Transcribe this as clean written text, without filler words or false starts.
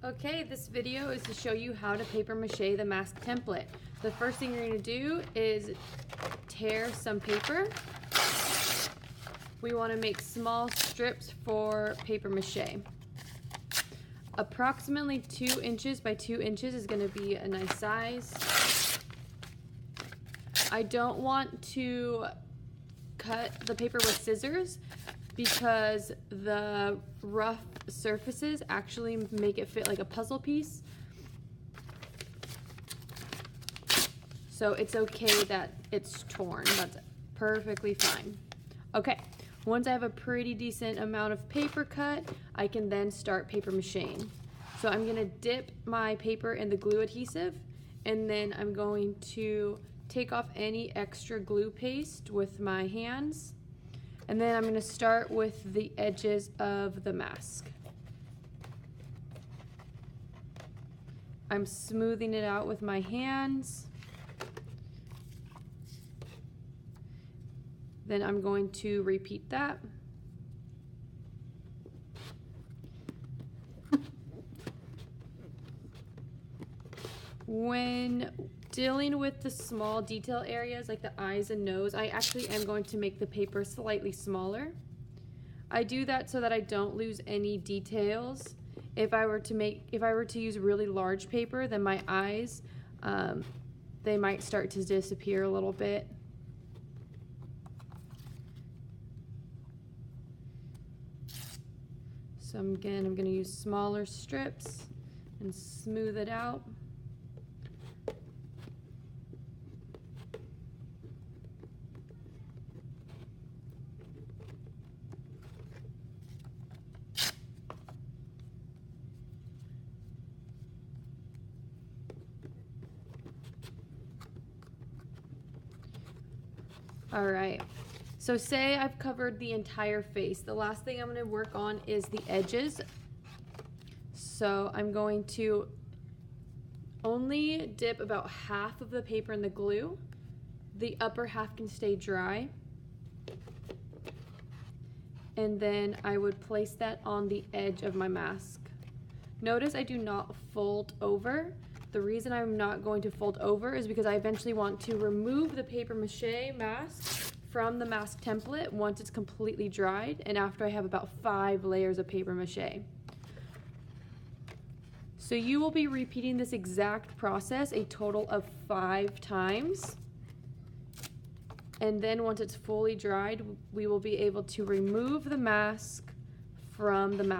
Okay, this video is to show you how to paper mache the mask template. The first thing you're going to do is tear some paper. We want to make small strips for paper mache. Approximately 2 inches by 2 inches is going to be a nice size. I don't want to cut the paper with scissors because the rough surfaces actually make it fit like a puzzle piece. So it's okay that it's torn. That's perfectly fine. Okay, once I have a pretty decent amount of paper cut, I can then start paper macheing. So I'm gonna dip my paper in the glue adhesive, and then I'm going to take off any extra glue paste with my hands. And then I'm going to start with the edges of the mask. I'm smoothing it out with my hands. Then I'm going to repeat that. When dealing with the small detail areas like the eyes and nose, I actually am going to make the paper slightly smaller. I do that so that I don't lose any details. If I were to use really large paper, then my eyes, they might start to disappear a little bit. So again, I'm going to use smaller strips and smooth it out. All right, so say I've covered the entire face. The last thing I'm going to work on is the edges. So I'm going to only dip about half of the paper in the glue. The upper half can stay dry. And then I would place that on the edge of my mask. Notice I do not fold over. The reason I'm not going to fold over is because I eventually want to remove the paper mache mask from the mask template once it's completely dried and after I have about 5 layers of paper mache. So you will be repeating this exact process a total of 5 times. And then once it's fully dried, we will be able to remove the mask from the mask.